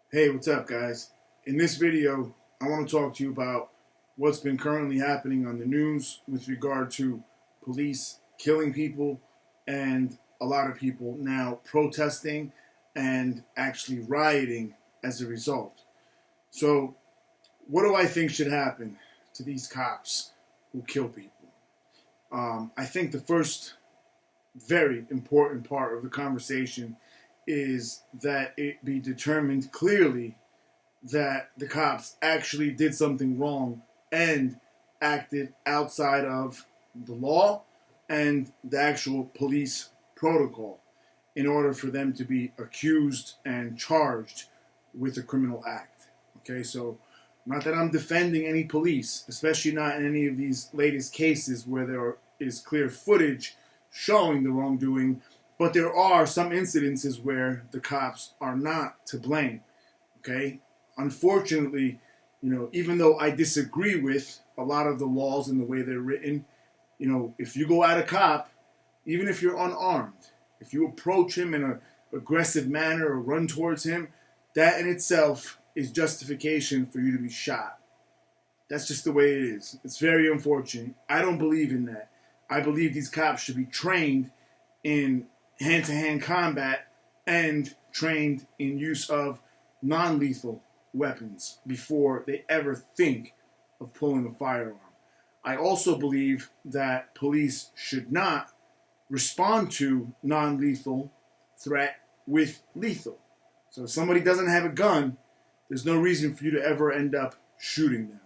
Hey, what's up, guys? In this video, I want to talk to you about what's been currently happening on the news with regard to police killing people and a lot of people now protesting and actually rioting as a result. So, what do I think should happen to these cops who kill people? I think the first very important part of the conversation is that it be determined clearly that the cops actually did something wrong and acted outside of the law and the actual police protocol in order for them to be accused and charged with a criminal act. Okay, so not that I'm defending any police, especially not in any of these latest cases where there is clear footage showing the wrongdoing, but there are some incidences where the cops are not to blame. Okay, unfortunately, even though I disagree with a lot of the laws and the way they're written, if you go at a cop, even if you're unarmed, if you approach him in an aggressive manner or run towards him, that in itself is justification for you to be shot. That's just the way it is. It's very unfortunate. I don't believe in that. I believe these cops should be trained in hand-to-hand combat and trained in use of non-lethal weapons before they ever think of pulling a firearm. I also believe that police should not respond to non-lethal threat with lethal. So if somebody doesn't have a gun, there's no reason for you to ever end up shooting them.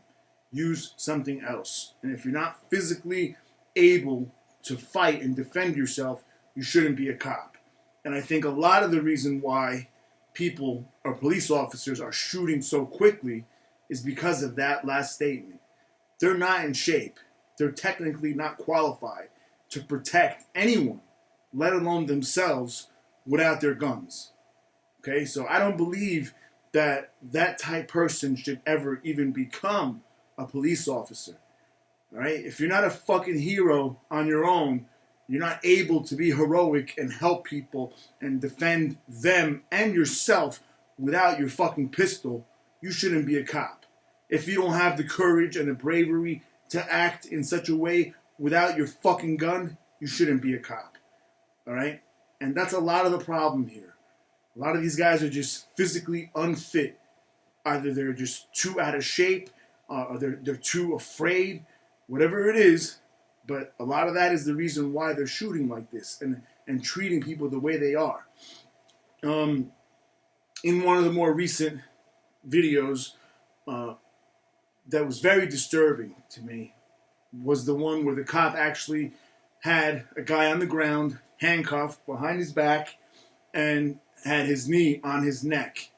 Use something else. And if you're not physically able to fight and defend yourself, you shouldn't be a cop. And I think a lot of the reason why people or police officers are shooting so quickly is because of that last statement. They're not in shape. They're technically not qualified to protect anyone, let alone themselves, without their guns. Okay, so I don't believe that that type person should ever even become a police officer. All right, if you're not a fucking hero on your own, you're not able to be heroic and help people and defend them and yourself without your fucking pistol, you shouldn't be a cop. If you don't have the courage and the bravery to act in such a way without your fucking gun, you shouldn't be a cop. All right? And that's a lot of the problem here. A lot of these guys are just physically unfit. Either they're just too out of shape, or they're too afraid, whatever it is. But a lot of that is the reason why they're shooting like this and treating people the way they are. In one of the more recent videos that was very disturbing to me was the one where the cop actually had a guy on the ground, handcuffed behind his back, and had his knee on his neck.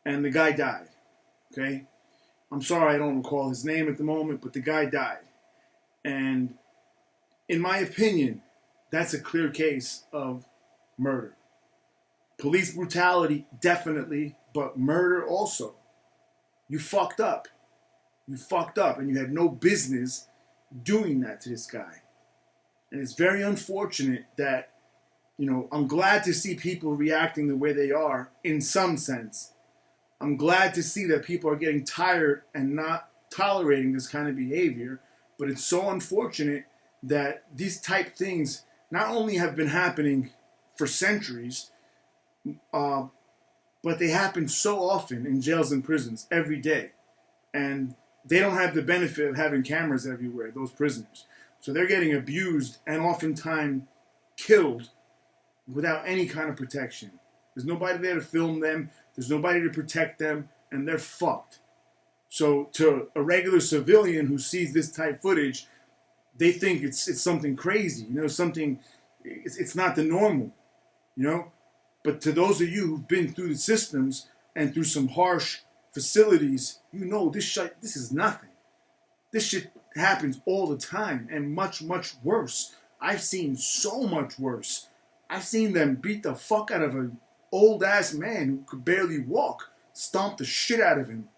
And the guy died. Okay? I'm sorry I don't recall his name at the moment, but the guy died. And in my opinion, that's a clear case of murder. Police brutality, definitely, but murder also. You fucked up. You fucked up, and you had no business doing that to this guy. And it's very unfortunate that, I'm glad to see people reacting the way they are in some sense. I'm glad to see that people are getting tired and not tolerating this kind of behavior, but it's so unfortunate that these type things not only have been happening for centuries, but they happen so often in jails and prisons every day. And they don't have the benefit of having cameras everywhere, those prisoners. So they're getting abused and oftentimes killed without any kind of protection. There's nobody there to film them. There's nobody to protect them, and they're fucked. So to a regular civilian who sees this type footage, they think it's something crazy, something, it's not the normal, But to those of you who've been through the systems and through some harsh facilities, this is nothing. This shit happens all the time and much, much worse. I've seen so much worse. I've seen them beat the fuck out of an old-ass man who could barely walk, stomp the shit out of him.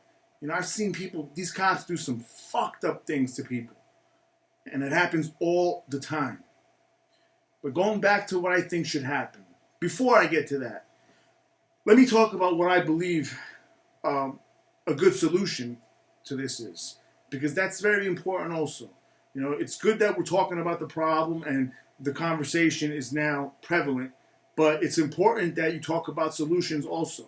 I've seen these cops do some fucked up things to people. And it happens all the time. But going back to what I think should happen, before I get to that, let me talk about what I believe a good solution to this is, because that's very important also. You know, it's good that we're talking about the problem and the conversation is now prevalent, but it's important that you talk about solutions also.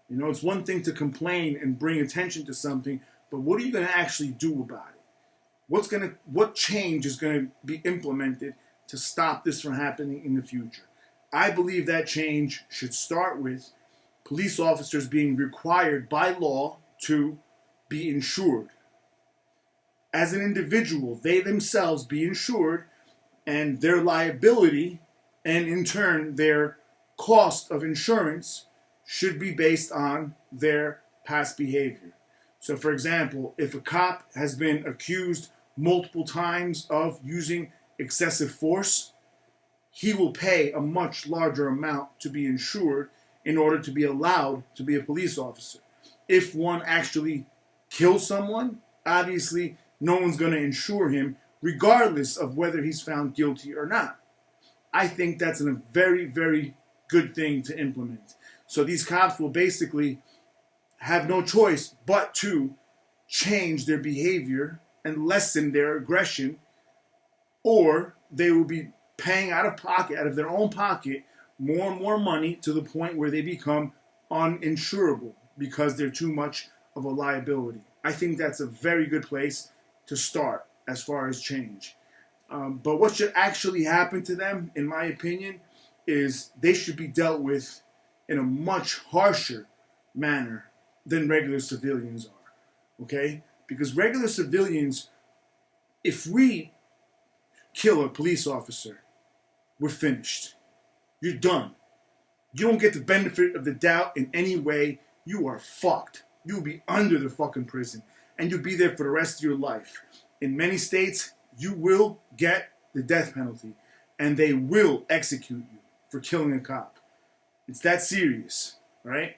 You know, it's one thing to complain and bring attention to something, but what are you going to actually do about it? What change is going to be implemented to stop this from happening in the future? I believe that change should start with police officers being required by law to be insured. As an individual, they themselves be insured, and their liability and in turn their cost of insurance should be based on their past behavior. So for example, if a cop has been accused multiple times of using excessive force, he will pay a much larger amount to be insured in order to be allowed to be a police officer. If one actually kills someone, obviously no one's going to insure him regardless of whether he's found guilty or not. I think that's a very, very good thing to implement. So these cops will basically have no choice but to change their behavior and lessen their aggression, or they will be paying out of pocket, out of their own pocket, more and more money to the point where they become uninsurable because they're too much of a liability. I think that's a very good place to start as far as change. But what should actually happen to them, in my opinion, is they should be dealt with in a much harsher manner than regular civilians are. Okay? Because regular civilians, if we kill a police officer, we're finished. You're done. You don't get the benefit of the doubt in any way. You are fucked. You'll be under the fucking prison, and you'll be there for the rest of your life. In many states, you will get the death penalty, and they will execute you for killing a cop. It's that serious, right?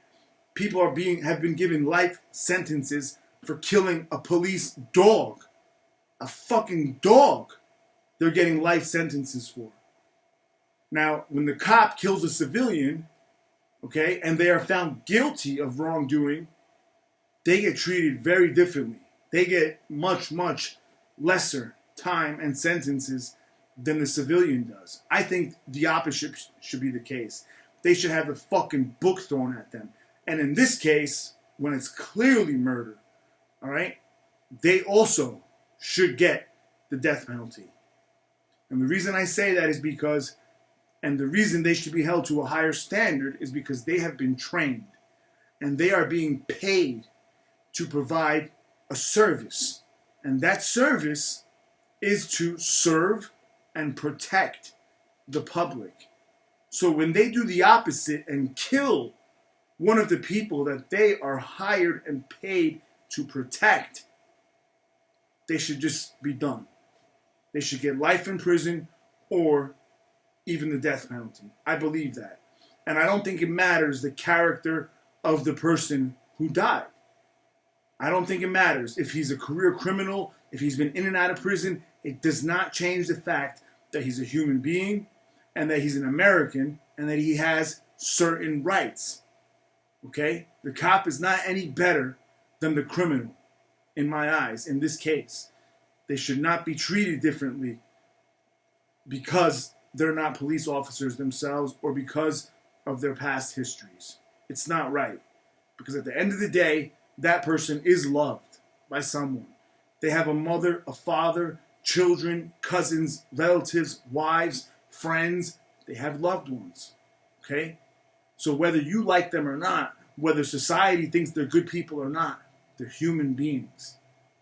People have been given life sentences for killing a police dog. A fucking dog. They're getting life sentences for. Now, when the cop kills a civilian, okay, and they are found guilty of wrongdoing, they get treated very differently. They get much, much lesser time and sentences than the civilian does. I think the opposite should be the case. They should have the fucking book thrown at them. And in this case, when it's clearly murder, all right, they also should get the death penalty. And the reason I say that is because, and the reason they should be held to a higher standard is because they have been trained and they are being paid to provide a service. And that service is to serve and protect the public. So when they do the opposite and kill one of the people that they are hired and paid to protect, they should just be done. They should get life in prison or even the death penalty. I believe that. And I don't think it matters the character of the person who died. I don't think it matters if he's a career criminal, if he's been in and out of prison. It does not change the fact that he's a human being and that he's an American and that he has certain rights. Okay? The cop is not any better than the criminal, in my eyes, in this case. They should not be treated differently because they're not police officers themselves or because of their past histories. It's not right. Because at the end of the day, that person is loved by someone. They have a mother, a father, children, cousins, relatives, wives, friends. They have loved ones. Okay? So whether you like them or not, whether society thinks they're good people or not, they're human beings.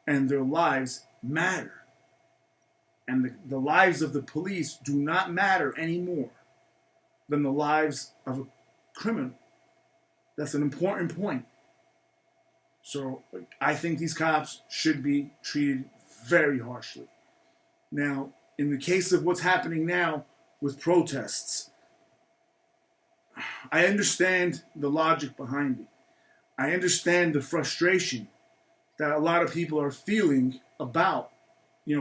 And their lives matter. And the lives of the police do not matter any more than the lives of a criminal. That's an important point. So I think these cops should be treated very harshly. Now, in the case of what's happening now with protests, I understand the logic behind it. I understand the frustration that a lot of people are feeling about,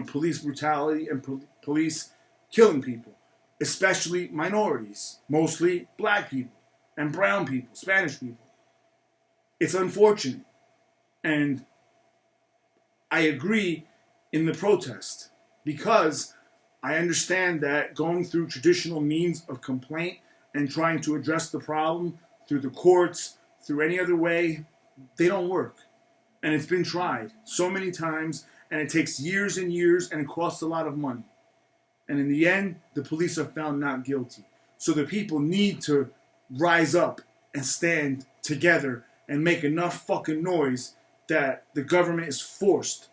police brutality and police killing people, especially minorities, mostly black people and brown people, Spanish people. It's unfortunate. And I agree in the protest because I understand that going through traditional means of complaint and trying to address the problem through the courts, through any other way, they don't work. And it's been tried so many times, and it takes years and years, and it costs a lot of money. And in the end, the police are found not guilty. So the people need to rise up and stand together and make enough fucking noise that the government is forced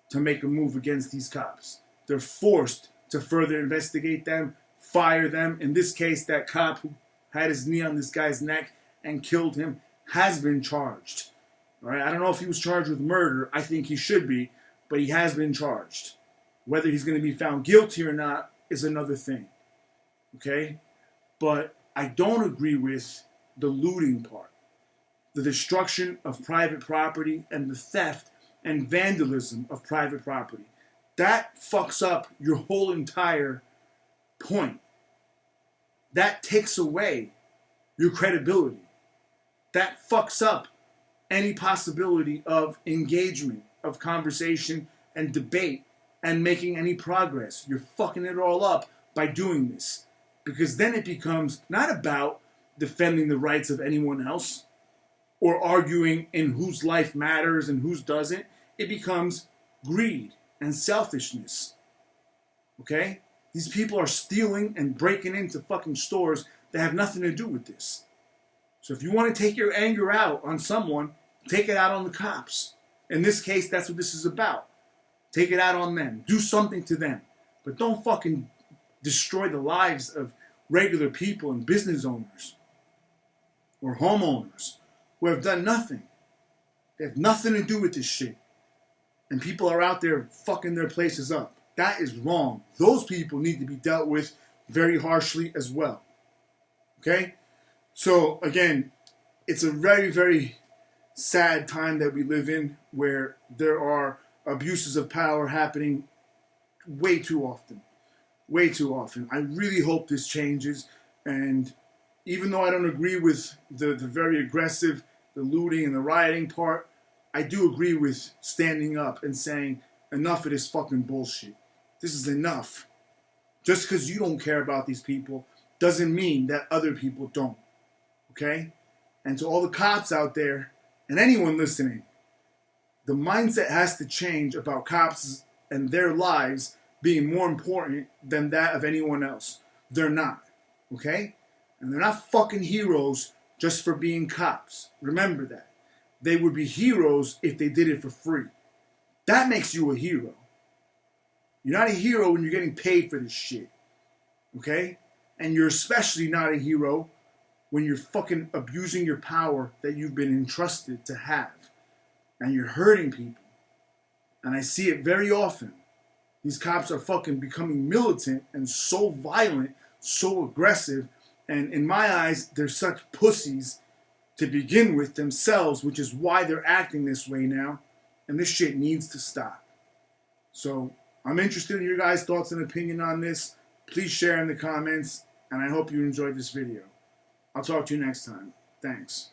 to make a move against these cops. They're forced to further investigate them, fire them. In this case, that cop who had his knee on this guy's neck and killed him has been charged. All right? I don't know if he was charged with murder. I think he should be, but he has been charged. Whether he's going to be found guilty or not is another thing. Okay? But I don't agree with the looting part, the destruction of private property and the theft and vandalism of private property. That fucks up your whole entire point. That takes away your credibility. That fucks up any possibility of engagement, of conversation and debate and making any progress. You're fucking it all up by doing this. Because then it becomes not about defending the rights of anyone else or arguing in whose life matters and whose doesn't. It becomes greed and selfishness. Okay? These people are stealing and breaking into fucking stores that have nothing to do with this. So if you want to take your anger out on someone, take it out on the cops. In this case, that's what this is about. Take it out on them. Do something to them. But don't fucking destroy the lives of regular people and business owners or homeowners who have done nothing. They have nothing to do with this shit. And people are out there fucking their places up. That is wrong. Those people need to be dealt with very harshly as well. Okay? So, again, it's a very, very sad time that we live in where there are abuses of power happening way too often. Way too often. I really hope this changes. And even though I don't agree with the very aggressive, the looting and the rioting part, I do agree with standing up and saying, enough of this fucking bullshit. This is enough. Just because you don't care about these people doesn't mean that other people don't. Okay? And to all the cops out there and anyone listening, the mindset has to change about cops and their lives being more important than that of anyone else. They're not. Okay? And they're not fucking heroes just for being cops. Remember that. They would be heroes if they did it for free. That makes you a hero. You're not a hero when you're getting paid for this shit. Okay? And you're especially not a hero when you're fucking abusing your power that you've been entrusted to have. And you're hurting people. And I see it very often. These cops are fucking becoming militant and so violent, so aggressive. And in my eyes, they're such pussies to begin with themselves, which is why they're acting this way now. And this shit needs to stop. So I'm interested in your guys' thoughts and opinion on this. Please share in the comments. And I hope you enjoyed this video. I'll talk to you next time. Thanks.